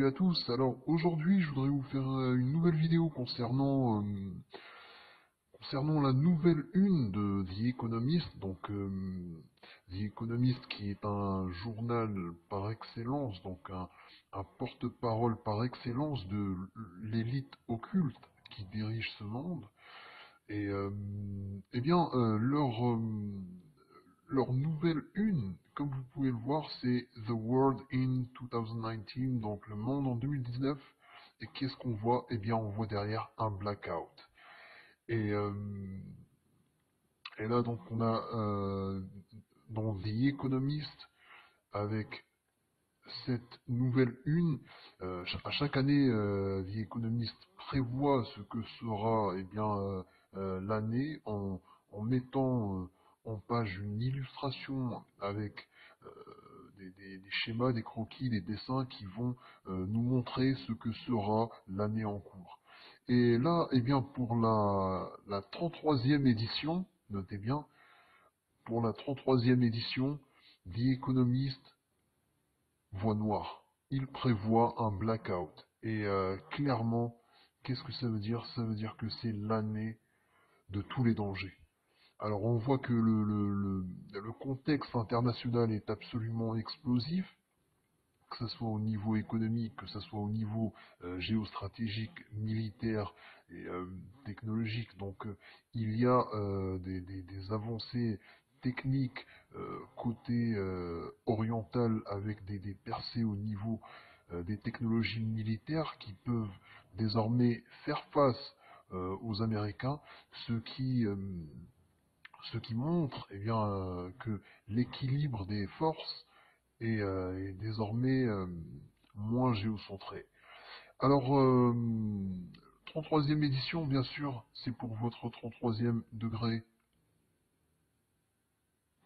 Salut à tous. Alors aujourd'hui, je voudrais vous faire une nouvelle vidéo concernant la nouvelle une de The Economist. The Economist qui est un journal par excellence, un porte-parole par excellence de l'élite occulte qui dirige ce monde. Et eh bien, leur nouvelle une, comme vous pouvez le voir, c'est The World in 2019, donc le monde en 2019. Et qu'est-ce qu'on voit? Eh bien, on voit derrière un blackout. Et, euh, et là, donc, on a dans The Economist, avec cette nouvelle une, à chaque année, The Economist prévoit ce que sera l'année en mettant en page une illustration avec des schémas, des croquis, des dessins qui vont nous montrer ce que sera l'année en cours. Et là, eh bien, pour la 33e édition, notez bien, pour la 33e édition, The Economist voit noir. Il prévoit un blackout. Et clairement, qu'est-ce que ça veut dire? Ça veut dire que c'est l'année de tous les dangers. Alors on voit que le contexte international est absolument explosif, que ce soit au niveau économique, que ce soit au niveau géostratégique, militaire et technologique. Il y a des avancées techniques côté oriental avec des percées au niveau des technologies militaires qui peuvent désormais faire face aux Américains, ce qui, euh, ce qui montre que l'équilibre des forces est désormais moins géocentré. Alors, 33e édition, bien sûr, c'est pour votre 33e degré.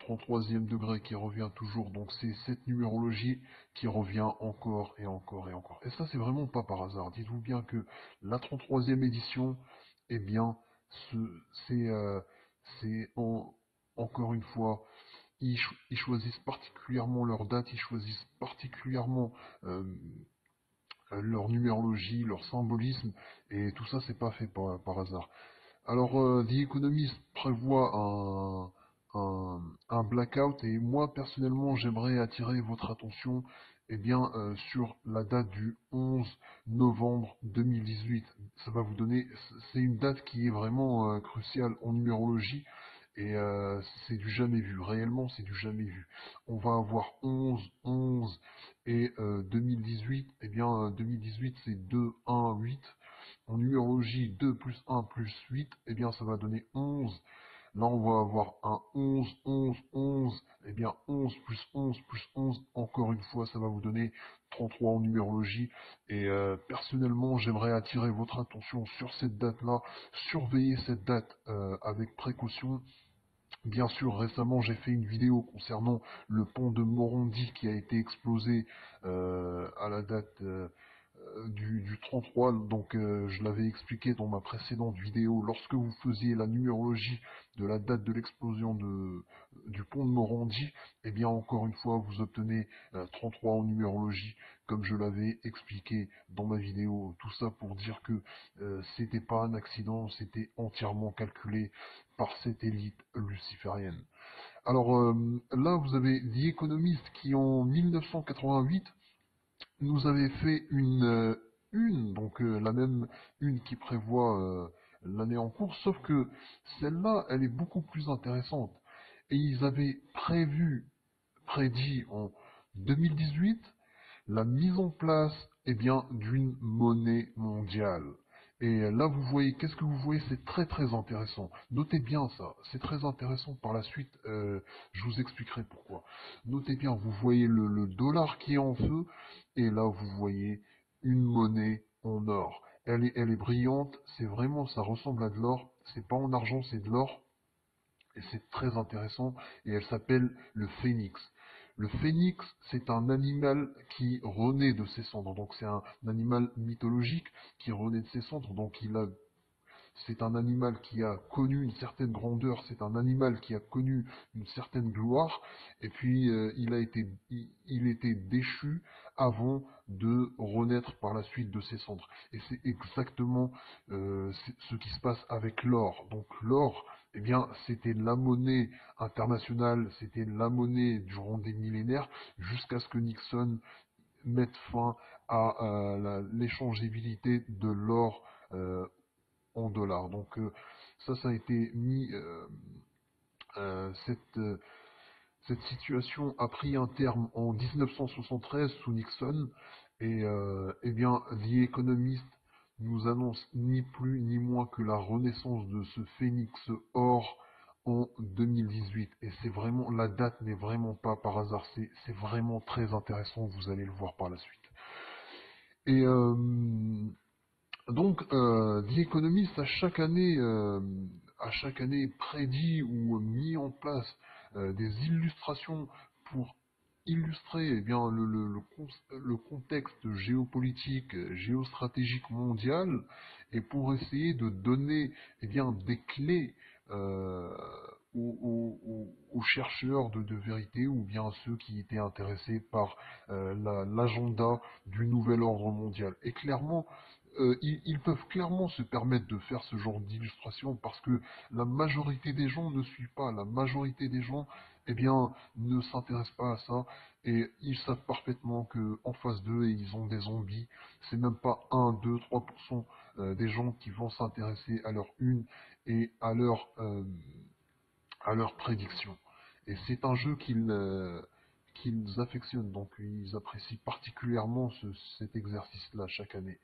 33e degré qui revient toujours, donc c'est cette numérologie qui revient encore et encore et encore. Et ça, c'est vraiment pas par hasard. Dites-vous bien que la 33e édition, eh bien, c'est encore une fois, ils choisissent particulièrement leur date, ils choisissent particulièrement euh, leur numérologie, leur symbolisme, et tout ça, c'est pas fait par hasard. Alors, The Economist prévoit un blackout, et moi, personnellement, j'aimerais attirer votre attention sur la date du 11 novembre 2018. Ça va vous donner, c'est une date qui est vraiment cruciale en numérologie, et c'est du jamais vu. Réellement, c'est du jamais vu. On va avoir 11, 11 et 2018. 2018, c'est 2, 1, 8. En numérologie, 2 plus 1 plus 8, ça va donner 11. Là, on va avoir un 11, 11, 11. 11 plus 11 plus 11, encore une fois, ça va vous donner 33 en numérologie. Et personnellement, j'aimerais attirer votre attention sur cette date-là. Surveillez cette date avec précaution. Bien sûr, récemment, j'ai fait une vidéo concernant le pont de Morandi qui a été explosé à la date du 33, je l'avais expliqué dans ma précédente vidéo, lorsque vous faisiez la numérologie de la date de l'explosion du pont de Morandi, eh bien encore une fois vous obtenez 33 en numérologie, comme je l'avais expliqué dans ma vidéo. Tout ça pour dire que c'était pas un accident, c'était entièrement calculé par cette élite luciférienne. Alors là vous avez The Economist qui en 1988 nous avait fait la même une qui prévoit l'année en cours, sauf que celle-là, elle est beaucoup plus intéressante. Et ils avaient prédit en 2018 la mise en place, d'une monnaie mondiale. Et là, vous voyez, qu'est-ce que vous voyez? C'est très très intéressant. Notez bien ça, c'est très intéressant. Par la suite, je vous expliquerai pourquoi. Notez bien, vous voyez le dollar qui est en feu, et là, vous voyez une monnaie en or. Elle est brillante, c'est vraiment, ça ressemble à de l'or. C'est pas en argent, c'est de l'or. Et c'est très intéressant, et elle s'appelle le phénix. Le phénix, c'est un animal qui renaît de ses cendres, donc c'est un animal mythologique qui renaît de ses cendres, donc c'est un animal qui a connu une certaine grandeur, c'est un animal qui a connu une certaine gloire, et puis il était déchu avant de renaître par la suite de ses cendres. Et c'est exactement ce qui se passe avec l'or. Donc l'or, eh bien, c'était la monnaie internationale, c'était la monnaie durant des millénaires, jusqu'à ce que Nixon mette fin à l'échangeabilité de l'or en dollars. Donc ça a été mis, euh, cette, euh, cette situation a pris un terme en 1973 sous Nixon, et eh bien, The Economist nous annonce ni plus ni moins que la renaissance de ce phénix or en 2018. Et c'est vraiment, la date n'est vraiment pas par hasard, c'est vraiment très intéressant, vous allez le voir par la suite. Et donc, The Economist a chaque année prédit ou mis en place des illustrations pour illustrer eh bien, le contexte géopolitique, géostratégique mondial, et pour essayer de donner eh bien, des clés euh, aux chercheurs de vérité, ou bien à ceux qui étaient intéressés par l'agenda du nouvel ordre mondial. Et clairement, ils peuvent clairement se permettre de faire ce genre d'illustration, parce que la majorité des gens ne suivent pas, la majorité des gens, eh bien, ne s'intéressent pas à ça, et ils savent parfaitement que en face d'eux, ils ont des zombies. C'est même pas 1, 2, 3% des gens qui vont s'intéresser à leur une et à leur prédiction. Et c'est un jeu qu'ils affectionnent, donc ils apprécient particulièrement cet exercice-là chaque année.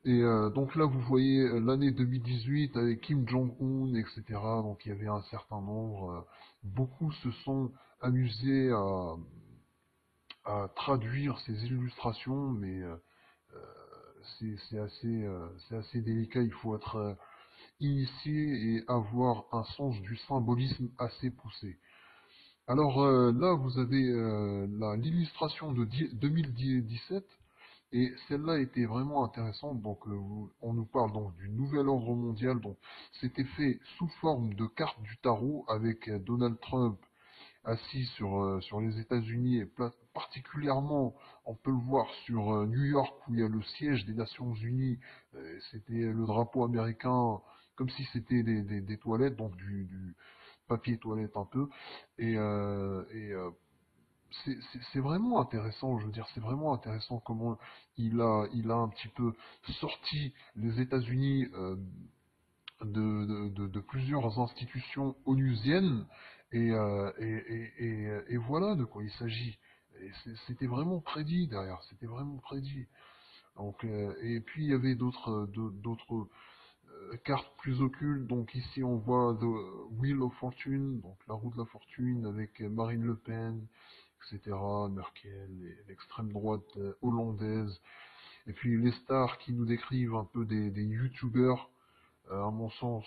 Et donc là, vous voyez l'année 2018 avec Kim Jong-un, etc. Donc il y avait un certain nombre. Beaucoup se sont amusés à traduire ces illustrations, mais c'est assez délicat. Il faut être initié et avoir un sens du symbolisme assez poussé. Alors là, vous avez l'illustration de 2017. Et celle-là était vraiment intéressante. Donc, on nous parle donc du nouvel ordre mondial. Donc, c'était fait sous forme de carte du tarot, avec Donald Trump assis sur les États-Unis, et particulièrement, on peut le voir sur New York, où il y a le siège des Nations Unies. C'était le drapeau américain, comme si c'était des toilettes, donc du papier toilette un peu. Et c'est vraiment intéressant, je veux dire, c'est vraiment intéressant comment il a un petit peu sorti les États-Unis de plusieurs institutions onusiennes, et voilà de quoi il s'agit. Et c'était vraiment prédit derrière, c'était vraiment prédit. Donc, et puis il y avait d'autres cartes plus occultes. Donc ici on voit The Wheel of Fortune, donc la roue de la fortune, avec Marine Le Pen, etc., Merkel, et l'extrême droite hollandaise. Et puis les stars qui nous décrivent un peu des youtubeurs, à mon sens.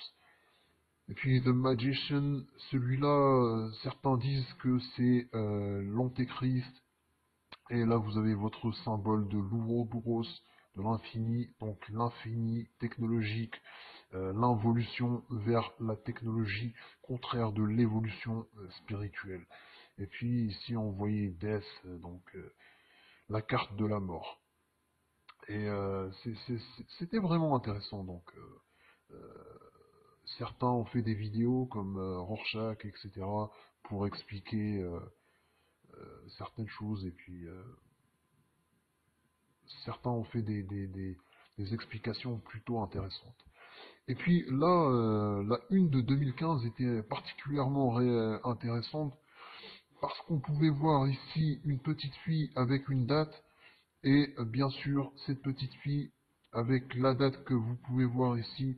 Et puis The Magician, celui-là, certains disent que c'est l'antéchrist. Et là, vous avez votre symbole de l'Ouroboros, de l'infini, donc l'infini technologique, l'involution vers la technologie, contraire de l'évolution spirituelle. Et puis ici, on voyait Death, donc la carte de la mort. Et c'était vraiment intéressant. Donc, certains ont fait des vidéos comme Rorschach, etc., pour expliquer certaines choses, et puis certains ont fait des explications plutôt intéressantes. Et puis là, la une de 2015 était particulièrement intéressante, parce qu'on pouvait voir ici une petite fille avec une date, et bien sûr, cette petite fille avec la date que vous pouvez voir ici,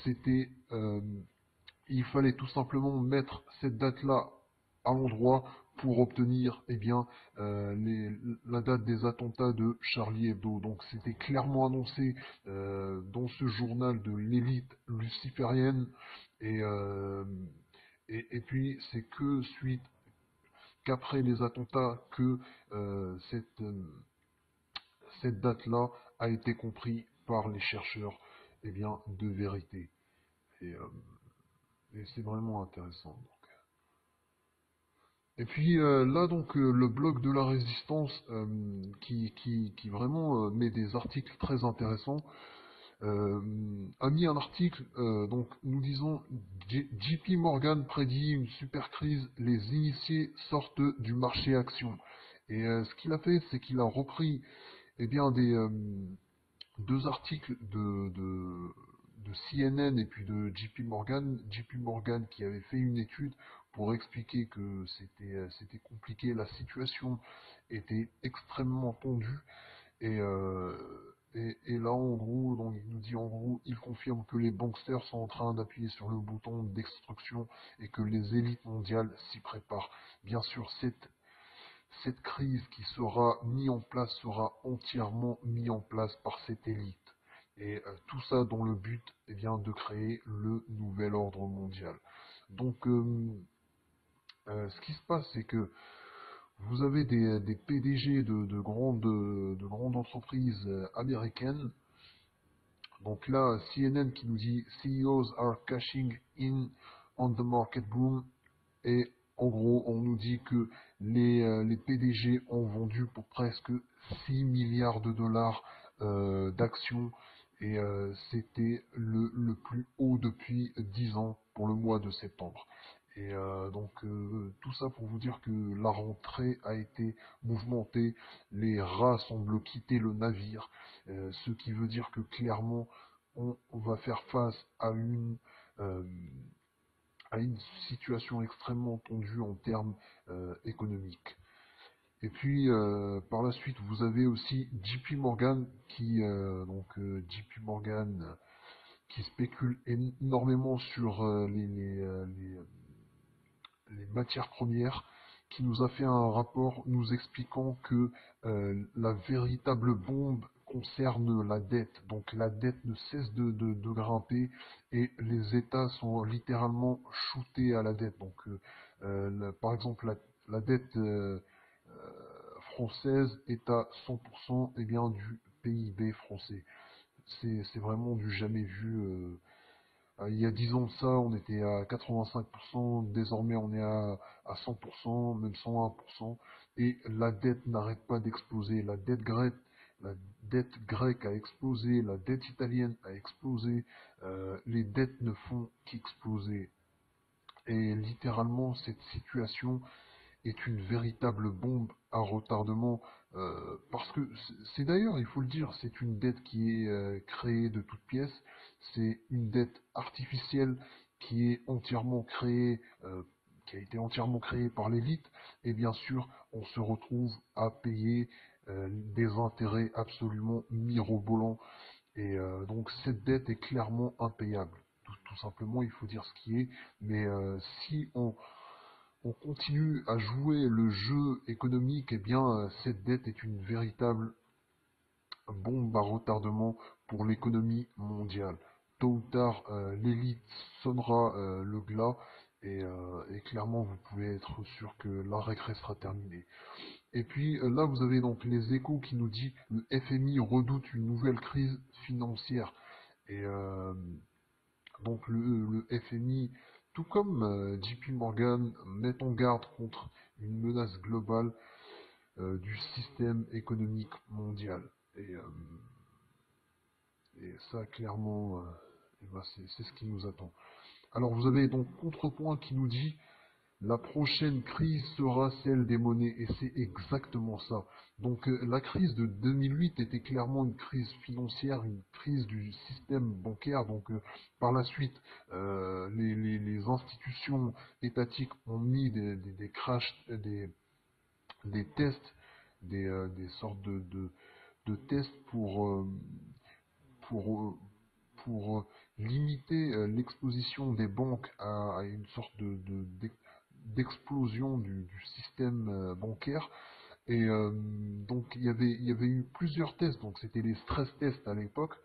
c'était il fallait tout simplement mettre cette date-là à l'endroit pour obtenir eh bien, la date des attentats de Charlie Hebdo. Donc c'était clairement annoncé dans ce journal de l'élite luciférienne. Et, euh, et puis c'est que suite qu'après les attentats que cette date-là a été comprise par les chercheurs eh bien, de vérité. Et, euh, et c'est vraiment intéressant. Donc. Et puis là, donc, le blog de la Résistance qui vraiment met des articles très intéressants. A mis un article, donc nous disons JP Morgan prédit une super crise, les initiés sortent du marché action. Et ce qu'il a fait, c'est qu'il a repris eh bien, deux articles de CNN et puis de JP Morgan. JP Morgan qui avait fait une étude pour expliquer que c'était compliqué, la situation était extrêmement tendue et, et là, en gros, donc, il nous dit en gros, il confirme que les banksters sont en train d'appuyer sur le bouton d'extraction et que les élites mondiales s'y préparent. Bien sûr, cette crise qui sera mise en place sera entièrement mise en place par cette élite. Et tout ça dans le but eh bien, de créer le nouvel ordre mondial. Donc, ce qui se passe, c'est que vous avez des PDG de grandes entreprises américaines. Donc là, CNN qui nous dit CEOs are cashing in on the market boom. Et en gros, on nous dit que les PDG ont vendu pour presque 6 milliards de dollars d'actions. Et c'était le plus haut depuis 10 ans pour le mois de septembre. Et donc tout ça pour vous dire que la rentrée a été mouvementée, les rats semblent quitter le navire, ce qui veut dire que clairement on va faire face euh, à une situation extrêmement tendue en termes économiques. Et puis par la suite, vous avez aussi JP Morgan JP Morgan qui spécule énormément sur les matières premières, qui nous a fait un rapport nous expliquant que la véritable bombe concerne la dette. Donc la dette ne cesse de grimper et les États sont littéralement shootés à la dette. Donc par exemple la dette française est à 100% eh bien, du PIB français. C'est vraiment du jamais vu. Il y a 10 ans de ça, on était à 85%, désormais on est à 100%, même 101%, et la dette n'arrête pas d'exploser. La dette grecque a explosé, la dette italienne a explosé, les dettes ne font qu'exploser. Et littéralement, cette situation est une véritable bombe à retardement, parce que c'est d'ailleurs, il faut le dire, c'est une dette qui est créée de toutes pièces, c'est une dette artificielle qui est entièrement créée, qui a été entièrement créée par l'élite, et bien sûr, on se retrouve à payer des intérêts absolument mirobolants, et donc cette dette est clairement impayable. Tout simplement, il faut dire ce qui est, mais si on continue à jouer le jeu économique, eh bien, cette dette est une véritable bombe à retardement pour l'économie mondiale. Tôt ou tard, l'élite sonnera le glas et clairement, vous pouvez être sûr que la récré sera terminée. Et puis là, vous avez donc les échos qui nous dit le FMI redoute une nouvelle crise financière. Et donc le FMI, tout comme JP Morgan, met en garde contre une menace globale du système économique mondial. Et, euh, et ça, clairement, eh ben, c'est ce qui nous attend. Alors vous avez donc Contrepoint qui nous dit la prochaine crise sera celle des monnaies, et c'est exactement ça. Donc la crise de 2008 était clairement une crise financière, une crise du système bancaire. Donc par la suite, les institutions étatiques ont mis des crashs, des tests, des sortes de tests pour, euh, pour limiter l'exposition des banques à une sorte d'explosion du système bancaire. Et donc il y avait eu plusieurs tests, donc c'était les stress tests à l'époque,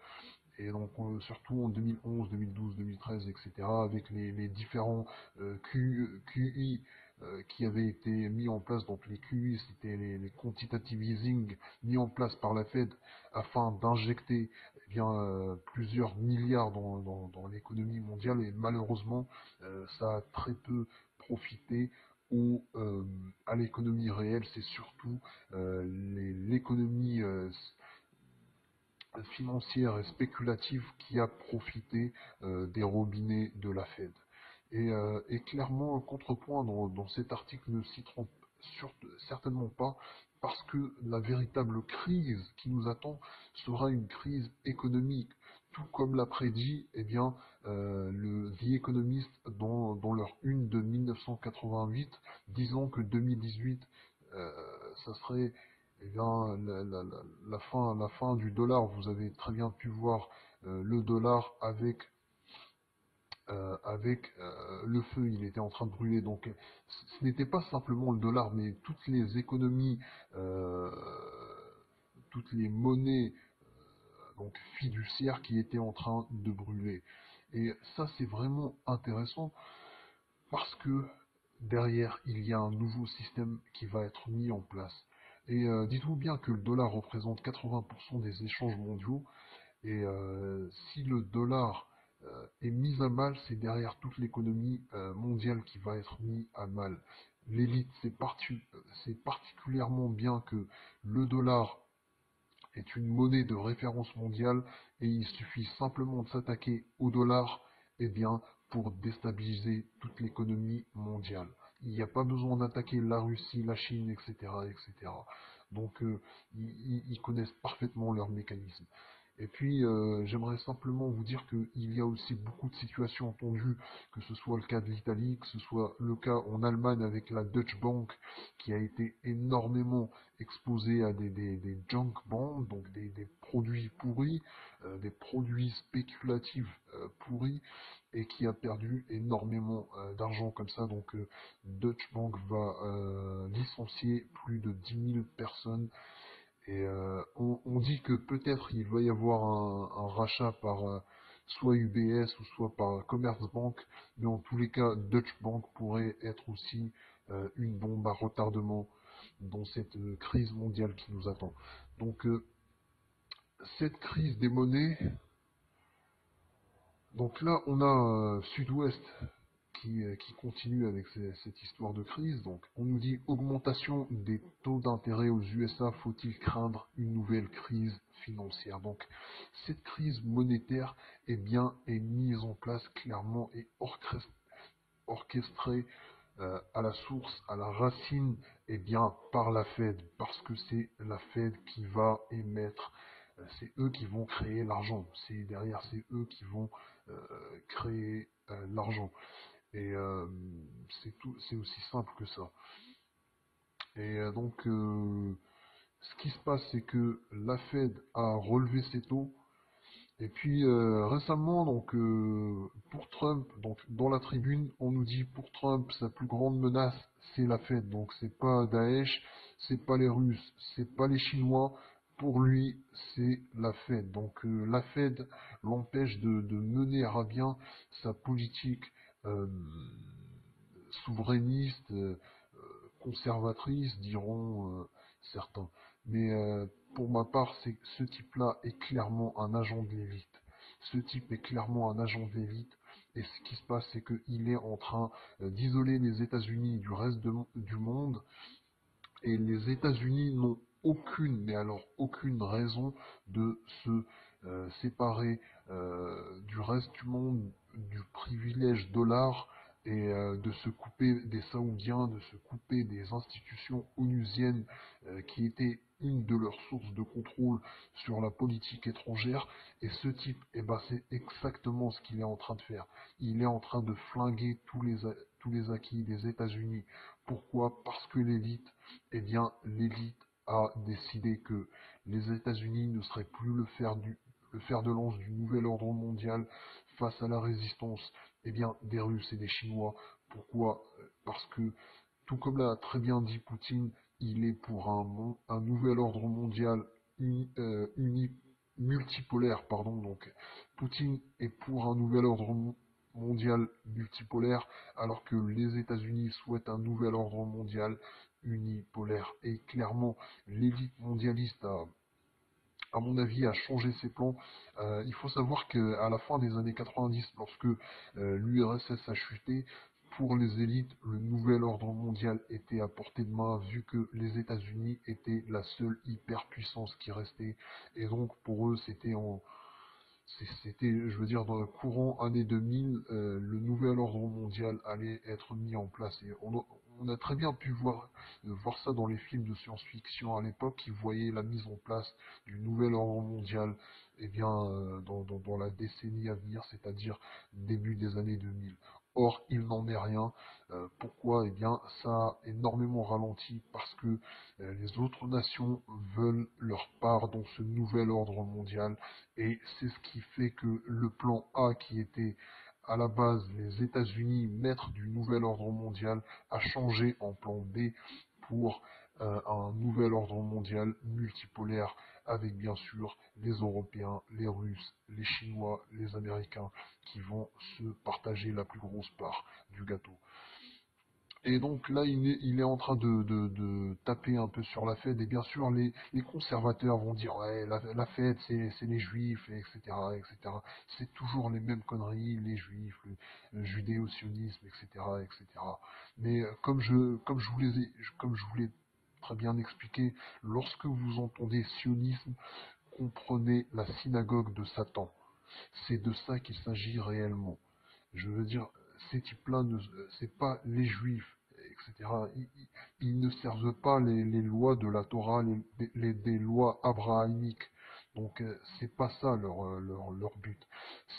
et donc surtout en 2011, 2012, 2013, etc., avec les différents QI qui avaient été mis en place, donc les QE, c'était les quantitative easing mis en place par la Fed afin d'injecter plusieurs milliards dans l'économie mondiale, et malheureusement ça a très peu profité à l'économie réelle. C'est surtout l'économie financière et spéculative qui a profité des robinets de la Fed. Et clairement, un contrepoint dans cet article ne s'y trompe certainement pas, parce que la véritable crise qui nous attend sera une crise économique. Tout comme l'a prédit le The Economist dans leur une de 1988, disant que 2018, ça serait la fin du dollar. Vous avez très bien pu voir le dollar avec le feu, il était en train de brûler. Donc ce n'était pas simplement le dollar, mais toutes les économies, euh, toutes les monnaies donc fiduciaires qui étaient en train de brûler. Et ça, c'est vraiment intéressant parce que derrière, il y a un nouveau système qui va être mis en place. Et dites-vous bien que le dollar représente 80% des échanges mondiaux. Et si le dollar est mis à mal, c'est derrière toute l'économie mondiale qui va être mis à mal. L'élite, c'est particulièrement bien que le dollar est une monnaie de référence mondiale, et il suffit simplement de s'attaquer au dollar pour déstabiliser toute l'économie mondiale. Il n'y a pas besoin d'attaquer la Russie, la Chine, etc. etc. Donc ils connaissent parfaitement leurs mécanismes. Et puis, j'aimerais simplement vous dire qu'il y a aussi beaucoup de situations tendues, que ce soit le cas de l'Italie, que ce soit le cas en Allemagne avec la Deutsche Bank, qui a été énormément exposée à des junk bonds, donc des produits pourris, des produits spéculatifs pourris, et qui a perdu énormément d'argent comme ça. Donc, Deutsche Bank va licencier plus de 10 000 personnes, et on dit que peut-être il va y avoir un rachat par soit UBS ou soit par Commerzbank, mais en tous les cas, Deutsche Bank pourrait être aussi une bombe à retardement dans cette crise mondiale qui nous attend. Donc cette crise des monnaies, donc là on a Sud-Ouest qui continue avec cette histoire de crise. Donc, on nous dit augmentation des taux d'intérêt aux USA, faut-il craindre une nouvelle crise financière? Donc, cette crise monétaire est mise en place clairement et orchestrée à la source, à la racine, par la Fed, parce que c'est la Fed qui va émettre, c'est eux qui vont créer l'argent, c'est eux qui vont créer l'argent. Et c'est aussi simple que ça. Et ce qui se passe, c'est que la Fed a relevé ses taux. Et puis récemment, pour Trump, donc dans la tribune, on nous dit pour Trump, sa plus grande menace, c'est la Fed. Donc c'est pas Daesh, c'est pas les Russes, c'est pas les Chinois. Pour lui, c'est la Fed. Donc la Fed l'empêche de mener à bien sa politique euh, souverainiste, conservatrice, diront certains. Mais pour ma part, ce type-là est clairement un agent de l'élite. Ce type est clairement un agent de l'élite. Et ce qui se passe, c'est qu'il est en train d'isoler les États-Unis du reste du monde. Et les États-Unis n'ont aucune, mais alors aucune raison de se séparer du reste du monde, du privilège dollar, et de se couper des Saoudiens, de se couper des institutions onusiennes qui étaient une de leurs sources de contrôle sur la politique étrangère. Et ce type, c'est exactement ce qu'il est en train de faire. Il est en train de flinguer tous les acquis des États-Unis. Pourquoi? Parce que l'élite, l'élite a décidé que les États-Unis ne seraient plus le fer de lance du nouvel ordre mondial face à la résistance des Russes et des Chinois. Pourquoi? Parce que, tout comme l'a très bien dit Poutine, il est pour un nouvel ordre mondial multipolaire, pardon. Donc, Poutine est pour un nouvel ordre mondial multipolaire, alors que les États-Unis souhaitent un nouvel ordre mondial unipolaire. Et clairement, l'élite mondialiste à mon avis, a changé ses plans. Il faut savoir qu'à la fin des années 90, lorsque l'URSS a chuté, pour les élites, le nouvel ordre mondial était à portée de main, vu que les États-Unis étaient la seule hyperpuissance qui restait. Et donc, pour eux, c'était, je veux dire, dans le courant année 2000, le nouvel ordre mondial allait être mis en place. Et on a très bien pu voir ça dans les films de science-fiction à l'époque, qui voyaient la mise en place du nouvel ordre mondial, eh bien, dans la décennie à venir, c'est-à-dire début des années 2000. Or, il n'en est rien. Pourquoi? Eh bien, ça a énormément ralenti parce que les autres nations veulent leur part dans ce nouvel ordre mondial, et c'est ce qui fait que le plan A, qui était à la base les États-Unis, maîtres du nouvel ordre mondial, a changé en plan B pour un nouvel ordre mondial multipolaire, avec bien sûr les Européens, les Russes, les Chinois, les Américains qui vont se partager la plus grosse part du gâteau. Et donc là, il est en train de taper un peu sur la Fed. Et bien sûr, les conservateurs vont dire, ouais, la Fed, c'est les juifs, et etc., etc. C'est toujours les mêmes conneries, les juifs, le judéo-sionisme, etc., etc. Mais comme je vous l'ai très bien expliqué, lorsque vous entendez sionisme, comprenez la synagogue de Satan. C'est de ça qu'il s'agit réellement. Je veux dire, ces types-là, c'est pas les juifs, etc. Ils ne servent pas les lois de la Torah, des lois abrahamiques. Donc, c'est pas ça leur but.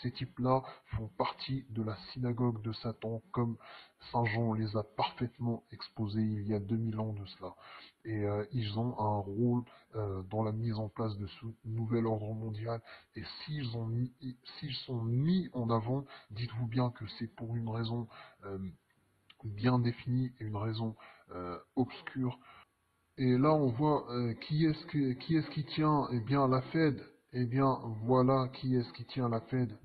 Ces types-là font partie de la synagogue de Satan, comme Saint Jean les a parfaitement exposés il y a 2000 ans de cela. Et ils ont un rôle dans la mise en place de ce nouvel ordre mondial. Et s'ils sont mis en avant, dites-vous bien que c'est pour une raison bien définie et une raison obscure. Et là, on voit qui est-ce qui tient? Eh bien, la Fed. Eh bien, voilà qui est-ce qui tient la Fed.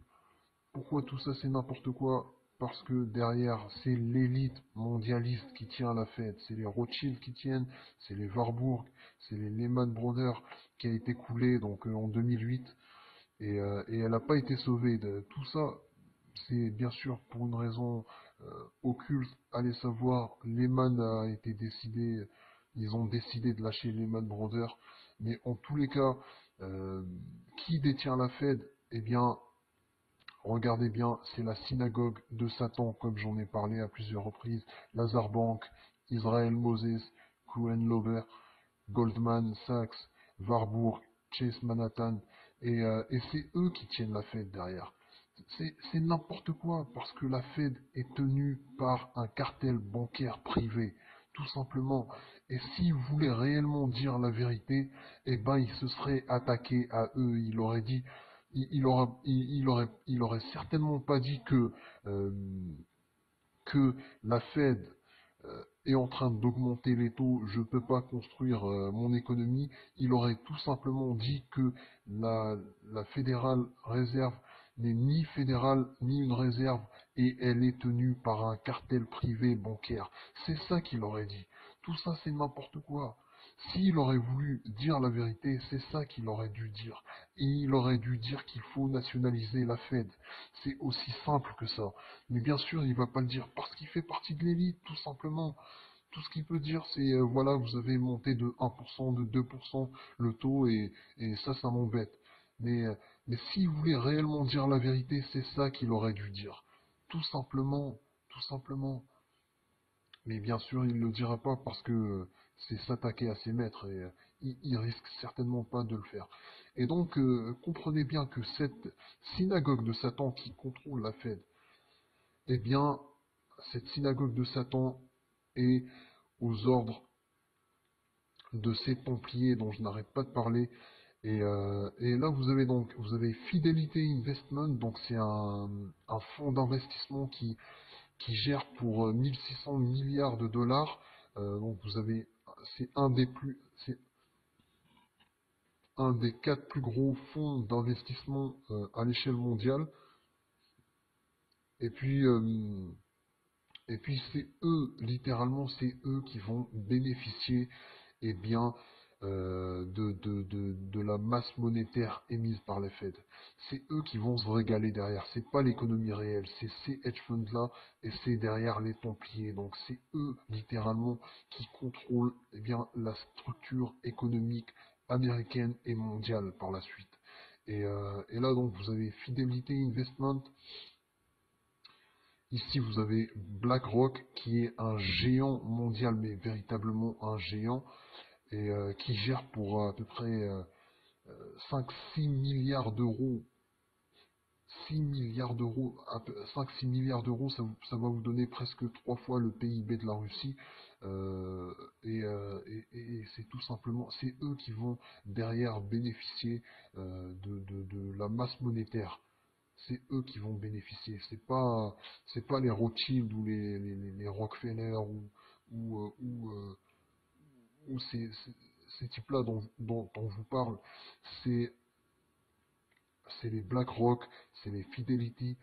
Pourquoi tout ça c'est n'importe quoi? Parce que derrière, c'est l'élite mondialiste qui tient la Fed. C'est les Rothschild qui tiennent, c'est les Warburg, c'est les Lehman Brothers qui a été coulé donc en 2008. Et elle n'a pas été sauvée. Tout ça, c'est bien sûr pour une raison occulte. Allez savoir, Lehman a été décidé, ils ont décidé de lâcher Lehman Brothers. Mais en tous les cas, euh, qui détient la Fed? Eh bien, regardez bien, c'est la synagogue de Satan, comme j'en ai parlé à plusieurs reprises. Lazar Bank, Israel Moses, Cohen Lover, Goldman Sachs, Warburg, Chase Manhattan, et c'est eux qui tiennent la Fed derrière. C'est n'importe quoi, parce que la Fed est tenue par un cartel bancaire privé, tout simplement. Et s'ils voulaient réellement dire la vérité, eh ben ils se seraient attaqués à eux. Il aurait dit, il aurait certainement pas dit euh, que la Fed est en train d'augmenter les taux, je ne peux pas construire mon économie. Il aurait tout simplement dit que la Fédérale Réserve n'est ni fédérale ni une réserve, et elle est tenue par un cartel privé bancaire. C'est ça qu'il aurait dit. Tout ça, c'est n'importe quoi. S'il aurait voulu dire la vérité, c'est ça qu'il aurait dû dire. Et il aurait dû dire qu'il faut nationaliser la Fed. C'est aussi simple que ça. Mais bien sûr, il va pas le dire parce qu'il fait partie de l'élite, tout simplement. Tout ce qu'il peut dire, c'est voilà, vous avez monté de 1%, de 2% le taux, et ça m'embête. Mais, euh, mais s'il voulait réellement dire la vérité, c'est ça qu'il aurait dû dire. Tout simplement, tout simplement. Mais bien sûr, il ne le dira pas parce que c'est s'attaquer à ses maîtres, et il risque certainement pas de le faire. Et donc, comprenez bien que cette synagogue de Satan qui contrôle la Fed, eh bien, cette synagogue de Satan est aux ordres de ces Templiers dont je n'arrête pas de parler. Et là, vous avez Fidelity Investment, donc c'est un fonds d'investissement qui gère pour 1600 milliards de dollars. Donc c'est un des quatre plus gros fonds d'investissement à l'échelle mondiale. Et puis, c'est eux, littéralement, c'est eux qui vont bénéficier, eh bien, de la masse monétaire émise par les Fed. C'est eux qui vont se régaler derrière. C'est pas l'économie réelle, c'est ces hedge funds-là et c'est derrière les Templiers. Donc c'est eux, littéralement, qui contrôlent, eh bien, la structure économique américaine et mondiale par la suite. Et là, donc, vous avez Fidelity Investment. Ici, vous avez BlackRock, qui est un géant mondial, mais véritablement un géant, et qui gère pour à peu près 5-6 milliards d'euros. 6 milliards d'euros, 5-6 milliards d'euros, ça va vous donner presque 3 fois le PIB de la Russie. Euh, et c'est tout simplement, c'est eux qui vont derrière bénéficier de la masse monétaire. C'est eux qui vont bénéficier. C'est pas les Rothschild ou les Rockefeller ou ces types-là dont je vous parle. C'est c'est les BlackRock, c'est les Fidelity,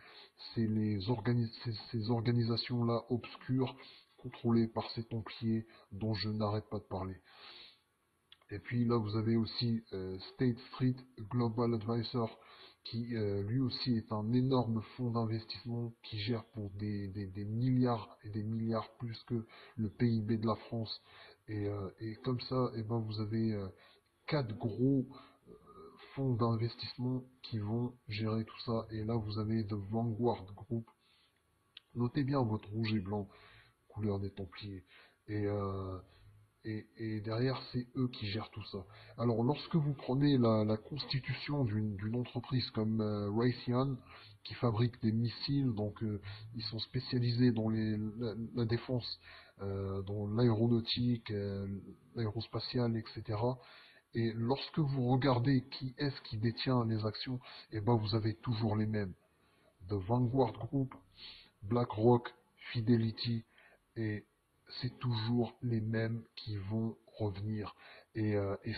ces organisations-là obscures contrôlées par ces Templiers dont je n'arrête pas de parler. Et puis là, vous avez aussi State Street Global Advisor, qui lui aussi est un énorme fonds d'investissement qui gère pour des milliards et des milliards plus que le PIB de la France. Et comme ça, eh ben, vous avez quatre gros fonds d'investissement qui vont gérer tout ça. Et là, vous avez The Vanguard Group. Notez bien votre rouge et blanc, couleur des Templiers. Et, euh, et derrière, c'est eux qui gèrent tout ça. Alors, lorsque vous prenez la constitution d'une entreprise comme Raytheon, qui fabrique des missiles, donc ils sont spécialisés dans la défense, dans l'aéronautique, l'aérospatiale, etc. Et lorsque vous regardez qui est-ce qui détient les actions, eh ben vous avez toujours les mêmes. The Vanguard Group, BlackRock, Fidelity, et c'est toujours les mêmes qui vont revenir. Et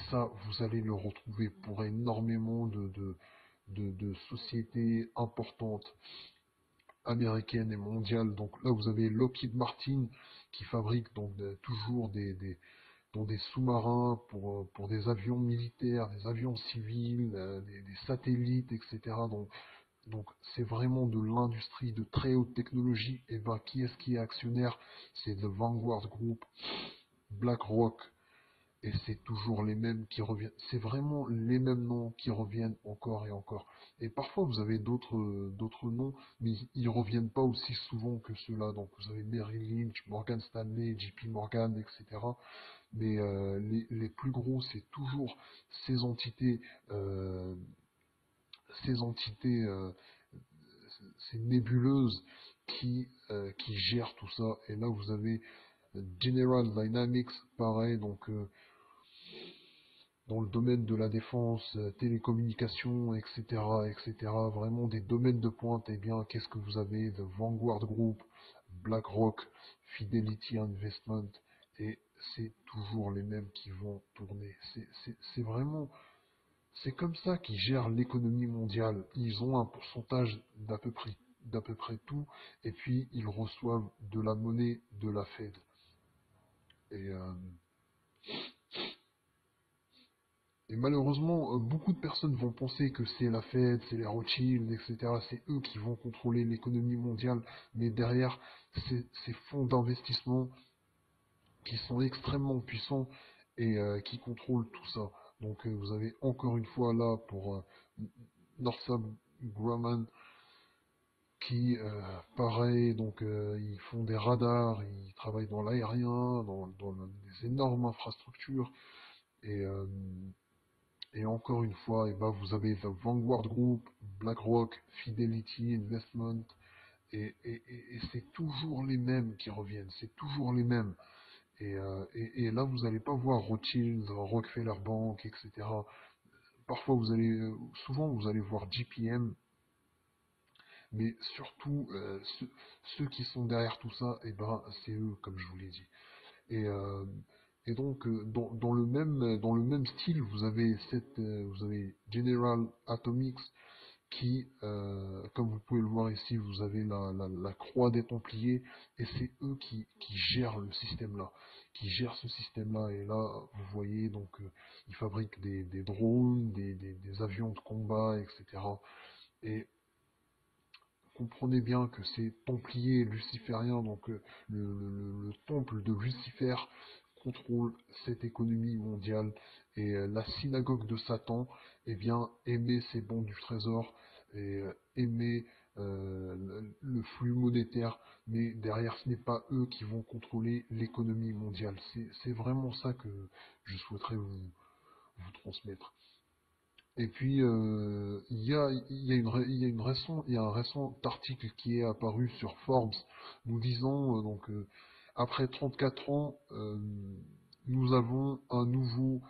ça, vous allez le retrouver pour énormément de sociétés importantes, américaines et mondiales. Donc là, vous avez Lockheed Martin qui fabrique donc toujours dans des sous-marins pour des avions militaires, des avions civils, des satellites, etc. Donc c'est vraiment de l'industrie de très haute technologie. Et ben qui est actionnaire? C'est The Vanguard Group, BlackRock, et c'est toujours les mêmes qui reviennent. C'est vraiment les mêmes noms qui reviennent encore et encore. Et parfois vous avez d'autres noms, mais ils reviennent pas aussi souvent que ceux-là. Donc vous avez Merrill Lynch, Morgan Stanley, JP Morgan, etc. Mais les plus gros, c'est toujours ces entités, euh, ces entités, ces nébuleuses qui gèrent tout ça. Et là, vous avez General Dynamics, pareil, donc dans le domaine de la défense, télécommunications, etc., etc., vraiment des domaines de pointe. Eh bien, qu'est-ce que vous avez? The Vanguard Group, BlackRock, Fidelity Investment, et c'est toujours les mêmes qui vont tourner. C'est vraiment, c'est comme ça qu'ils gèrent l'économie mondiale. Ils ont un pourcentage d'à peu près tout, et puis ils reçoivent de la monnaie de la Fed. Et, euh, Et malheureusement, beaucoup de personnes vont penser que c'est la Fed, c'est les Rothschild, etc. C'est eux qui vont contrôler l'économie mondiale. Mais derrière, c'est ces fonds d'investissement qui sont extrêmement puissants et qui contrôlent tout ça. Donc vous avez encore une fois là pour Northrop Grumman qui, pareil, donc ils font des radars, ils travaillent dans l'aérien, dans des énormes infrastructures. Et, euh, Et encore une fois, eh ben, vous avez The Vanguard Group, BlackRock, Fidelity Investment, et c'est toujours les mêmes qui reviennent, c'est toujours les mêmes. Et là, vous n'allez pas voir Rothschild, Rockefeller Bank, etc. Parfois, souvent, vous allez voir JPM, mais surtout, ceux qui sont derrière tout ça, eh ben, c'est eux, comme je vous l'ai dit. Et, euh, et donc, dans le même style, vous avez General Atomics qui, comme vous pouvez le voir ici, vous avez la croix des Templiers, et c'est eux qui gèrent le système-là, qui gèrent ce système-là. Et là, vous voyez, donc, ils fabriquent des drones, des avions de combat, etc. Et comprenez bien que ces Templiers lucifériens, donc le temple de Lucifer, contrôle cette économie mondiale, et la synagogue de Satan, eh bien, émet ses bons du trésor, et émet le flux monétaire, mais derrière, ce n'est pas eux qui vont contrôler l'économie mondiale. C'est vraiment ça que je souhaiterais vous transmettre. Et puis, il y a un récent article qui est apparu sur Forbes, nous disant, après 34 ans, nous avons un nouveau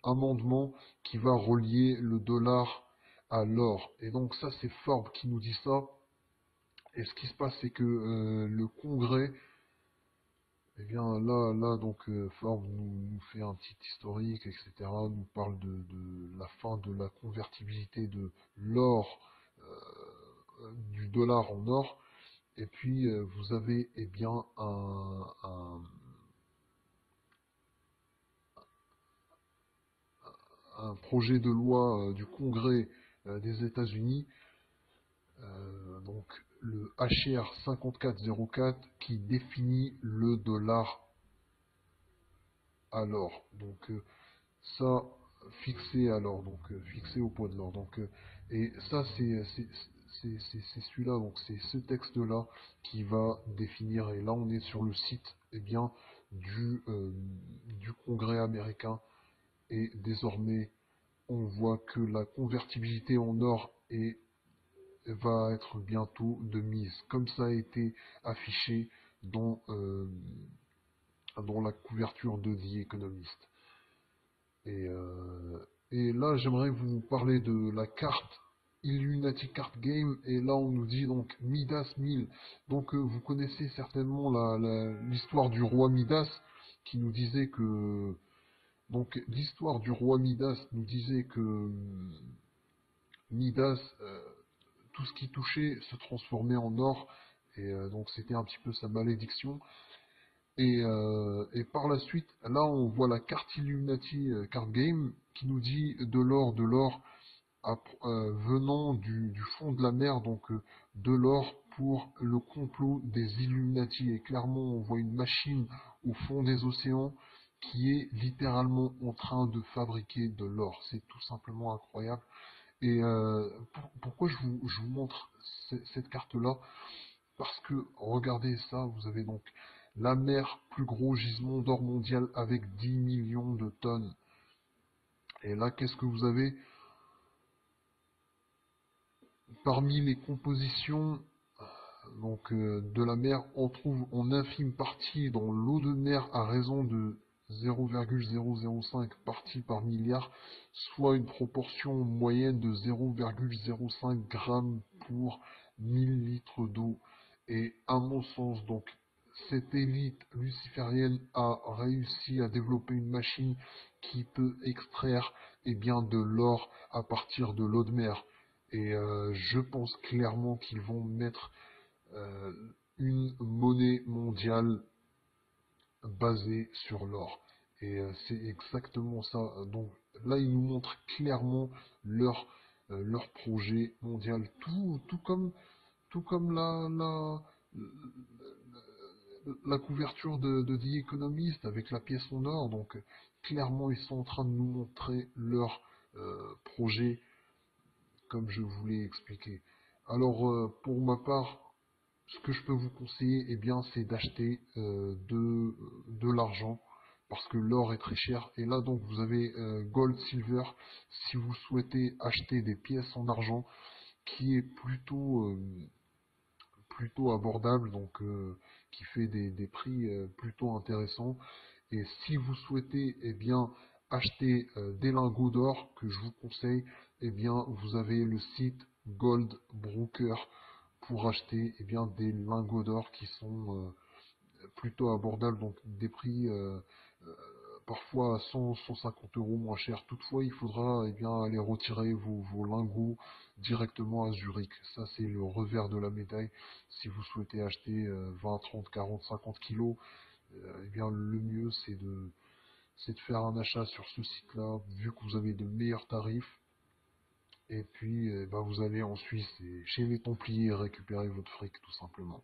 amendement qui va relier le dollar à l'or. Et donc ça, c'est Forbes qui nous dit ça. Et ce qui se passe, c'est que le Congrès, eh bien Forbes nous fait un petit historique, etc., nous parle de la fin de la convertibilité de l'or, du dollar en or, et puis vous avez eh bien un projet de loi du Congrès des États-Unis, donc le HR 5404, qui définit le dollar à l'or. Donc ça fixé alors, fixé au poids de l'or. Et ça c'est celui-là, donc c'est ce texte-là qui va définir. Et là on est sur le site du Congrès américain, et désormais on voit que la convertibilité en or va être bientôt de mise, comme ça a été affiché dans la couverture de The Economist. Et, euh, et là, j'aimerais vous parler de la carte Illuminati Card Game. Et là, on nous dit donc Midas 1000. Donc, vous connaissez certainement l'histoire du roi Midas, qui nous disait que... Donc, l'histoire du roi Midas nous disait que Midas, tout ce qui touchait se transformait en or. Et donc, c'était un petit peu sa malédiction. Et par la suite, là, on voit la carte Illuminati Card Game qui nous dit de l'or venant du fond de la mer, donc de l'or pour le complot des Illuminati. Et clairement, on voit une machine au fond des océans qui est littéralement en train de fabriquer de l'or. C'est tout simplement incroyable. Et pourquoi je vous montre cette carte-là? Parce que, regardez ça, vous avez donc la mer, plus gros gisement d'or mondial avec 10 millions de tonnes. Et là, qu'est-ce que vous avez? Parmi les compositions de la mer, on trouve en infime partie dans l'eau de mer à raison de 0,005 parties par milliard, soit une proportion moyenne de 0,05 grammes pour 1000 litres d'eau. Et à mon sens, donc, cette élite luciférienne a réussi à développer une machine qui peut extraire de l'or à partir de l'eau de mer. Et je pense clairement qu'ils vont mettre euh, une monnaie mondiale basée sur l'or. Et c'est exactement ça. Donc là, ils nous montrent clairement leur, leur projet mondial. Tout comme la couverture de The Economist avec la pièce en or. Donc clairement, ils sont en train de nous montrer leur projet, comme je vous l'ai expliqué. Alors, pour ma part, ce que je peux vous conseiller, c'est d'acheter de l'argent, parce que l'or est très cher. Et là, donc, vous avez Gold, Silver, si vous souhaitez acheter des pièces en argent, qui est plutôt abordable, qui fait des prix plutôt intéressants. Et si vous souhaitez, acheter des lingots d'or, que je vous conseille, vous avez le site Gold Broker pour acheter des lingots d'or qui sont plutôt abordables, donc des prix parfois à 100, 150 euros moins cher. Toutefois, il faudra eh bien, aller retirer vos lingots directement à Zurich. Ça, c'est le revers de la médaille. Si vous souhaitez acheter 20, 30, 40, 50 kilos, eh bien, le mieux, c'est de faire un achat sur ce site-là, vu que vous avez de meilleurs tarifs. Et puis, bah, vous allez en Suisse et chez les Templiers récupérer votre fric, tout simplement.